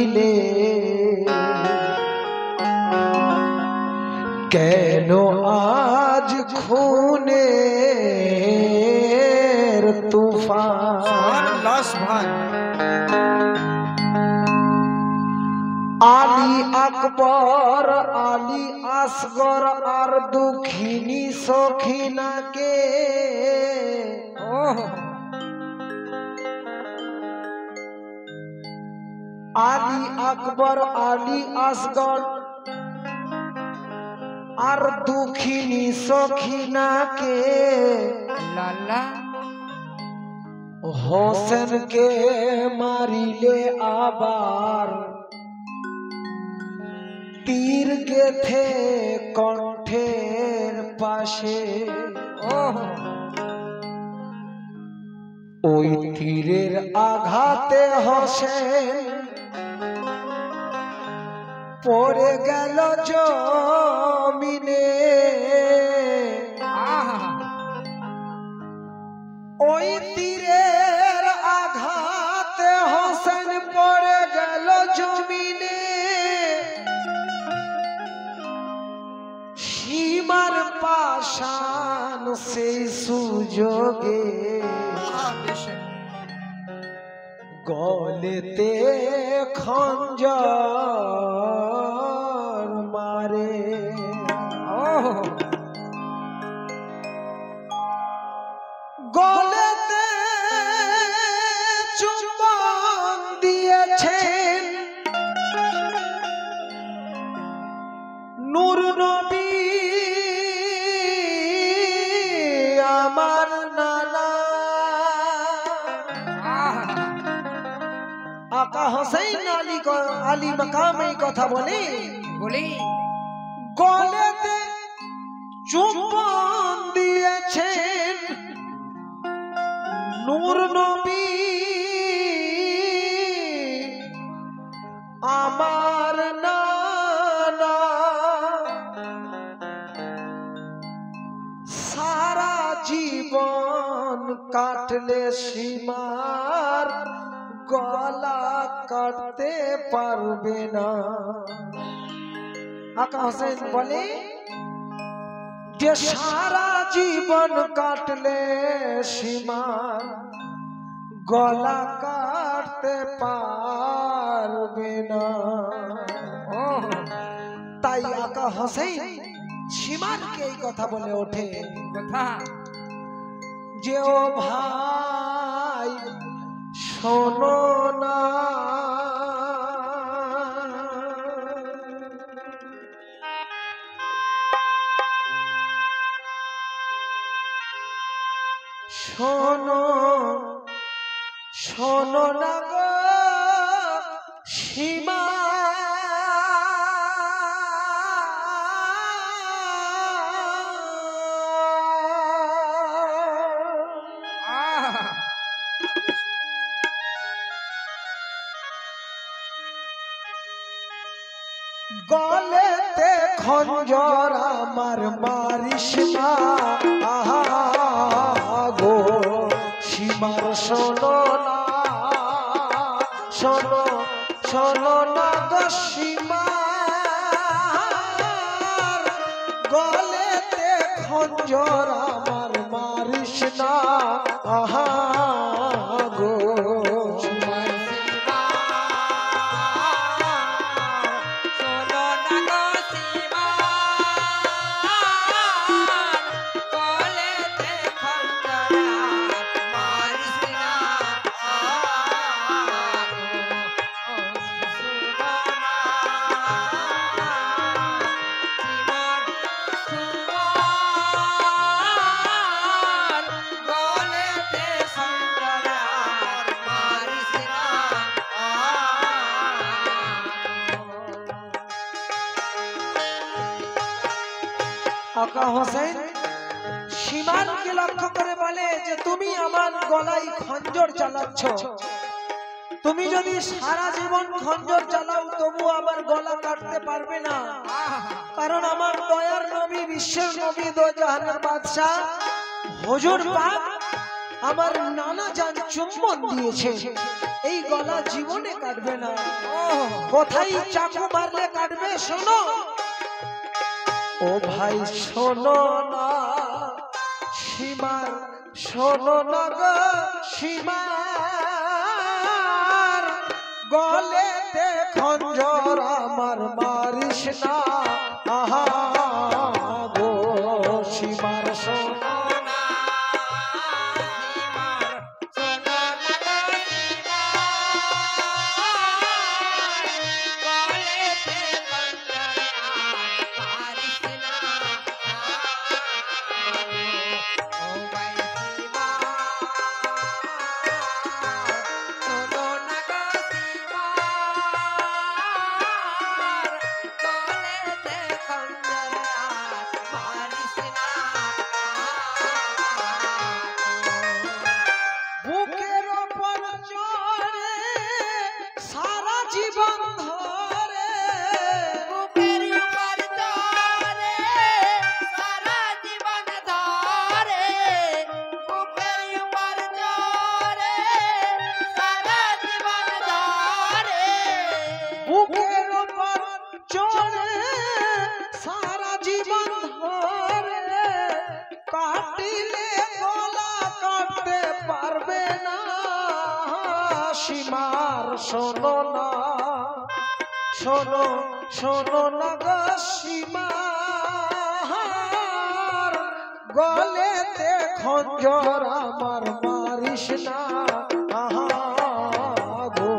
মারিলে কেন আজ খুনের তুফান আলী আকবর আলী আসগর আর দুঃখিনী সখিনাকে আলী আকবর আলী আসগর আর দুঃখিনী সখিনাকে হোসেনকে মারিলে আবার তীর গেথে কণ্ঠের পাশে ওই তীরের আঘাতে হোসেন পড়ে গেল জমিনে ওই তীরের আঘাতে হোসেন পড়ে গেল জমিনে সীমার পাশান সেই সুযোগে গলেতে খঞ্জর মারে গলেতে চুম্বন দিয়েছেন নূর নবী আমার নানা আকা হোসেন আলী মাকাম এই কথা বলে গলেতে চুম্বন দিয়েছেন নূর নবী আমার নানা সারা জীবন কাটলে সীমার গলা কাটতে পারবে না আকা হোসেন বলে যে সারা জীবন কাটলে সীমার গলা কাটতে পারবে না তাই আকা হোসেন সীমানকে এই কথা বলে ওঠে যে ও ভাই শোনো না শোনো শোনো না গো সীমা গলেতে খঞ্জর আমার মারিস না আহা গো সীমার শোনো না শোনো শোনো না গো সীমার গলেতে খঞ্জর আমার মারিস না আহা গো আকা হোসেন সীমানকে লক্ষ্য করে বলে যে তুমি আমার গলায় খঞ্জর চালাচ্ছ তুমি যদি সারা জীবন খঞ্জর চালাও তবু আমার গলা কাটতে পারবে না কারণ আমার দয়ার নবী বিশ্বের নবী দো জাহানের বাদশা হুজুর পাক আমার নানা জান চুম্বন দিয়েছে এই গলা জীবনে কাটবে না কোথায় চাকু মারলে কাটবে শোনো ও ভাই শোনো না সীমার শোনো না গো সীমার গলেতে খঞ্জর আমার মারিস না আহা গো সীমার শোনো শোনো না শোনো শোনো না গো সীমার গলেতে খঞ্জর আমার মারিস না আহা গো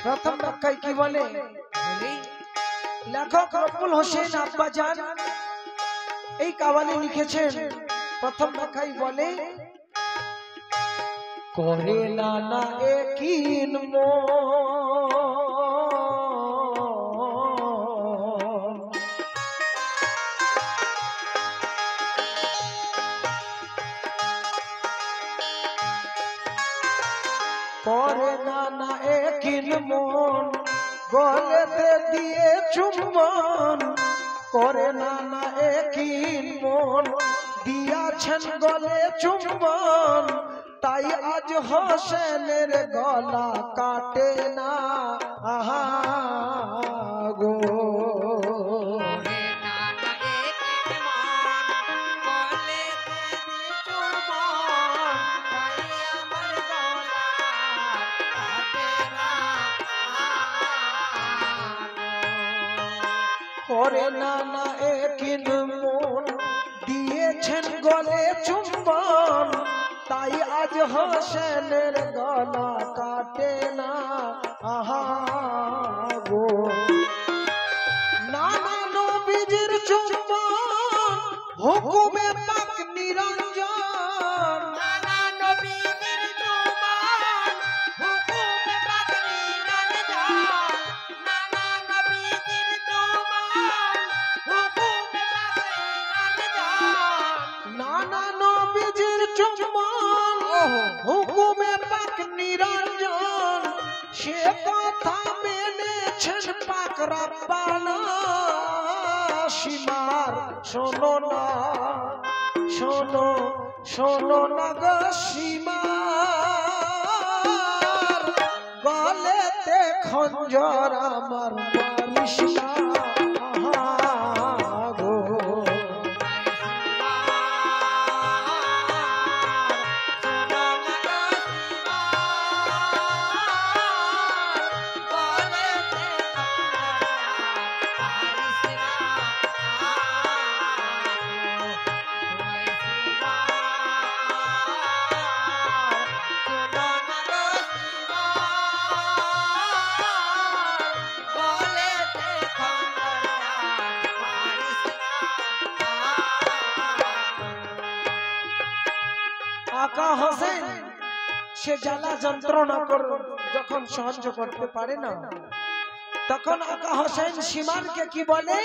প্রথম ব্যাখ্যায় কি বলে লেখক রব্বুল হোসেন আব্বাজান এই কাওয়ালি লিখেছেন প্রথম ব্যাখ্যায় বলে করে না না একিন করে না না একিন মন গলেতে দিয়ে চুম্বন করে না না একিন মন দিয়াছেন গলে চুম্বন তাই আজ হোসেনের গলা কাটে না আহা গো করে না না একিন মন দিয়েছেন গলে চুম্বন তাই আজ হোসেনের গলা কাটে না আহা গো নানা নবীজির চুম্বন হুকুমে পাক নিরঞ্জন নানা নবীজির চুম্বন হুকুমে পাক নিরঞ্জন নানা নবীজির চুম্বন হুকুমে পাক নিরঞ্জন নানা নবীজির চুম্বন হুকুমে পাক নিরঞ্জন সে কথা মেনেছেন পাক রব্বানা সীমার শোনো না শোনো শোনো না গো সীমার গলেতে খঞ্জর আমার মারিস না গো আকা হোসেন সে জ্বালা যন্ত্রণা যখন সহ্য করতে পারে না, তখন আকা হোসেন সীমানকে কি বলে?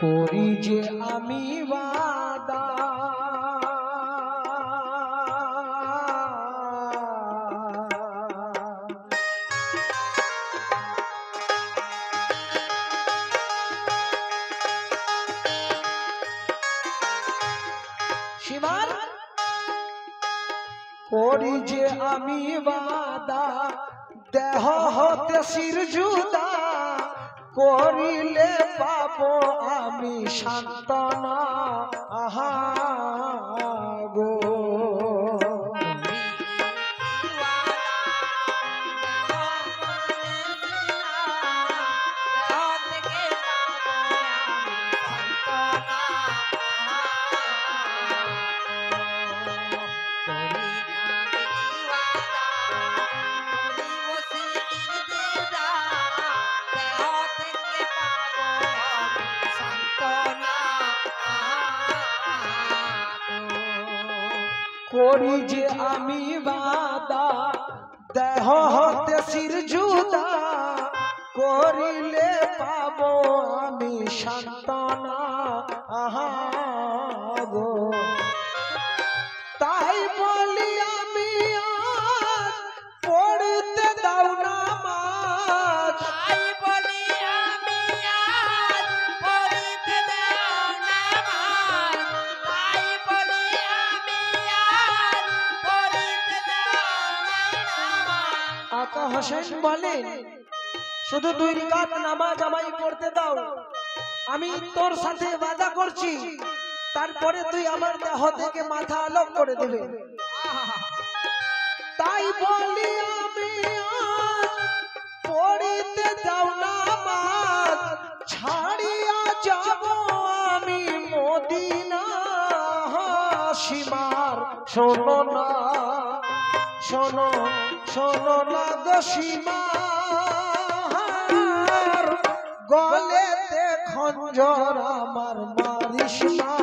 করি যে আমি ওয়াদা সীমান, করি যে আমি ওয়াদা দেহ হতে শির জুদা, করিলে পাবো আমি সান্ত্বনা। আহা গো করি যে আমি বাদা দেহ হতে শির জুদা, করিলে পাবো আমি সান্ত্বনা। আহা গো তাই বলি আমি আজ পড়তে দাও নামাজ, তাই বলি আমি আজ পড়তে দাও নামাজ, তাই বলি আমি আজ পড়তে দাও নামাজ। আকা হোসেন বলেন, শুধু 2 রাকাত নামাজ আমায় পড়তে দাও, আমি তোর সাথে ওয়াদা করছি, তারপরে তুই আমার দেহ থেকে মাথা আলোক করে দেবে। তাই বলি আমি আজ পড়িতে দাও নামাজ, ছাড়িয়া যাব আমি মদিনা। সীমার শোনো না, শোনো শোনো না গো সীমার, গলেতে খঞ্জর আমার মারিস না।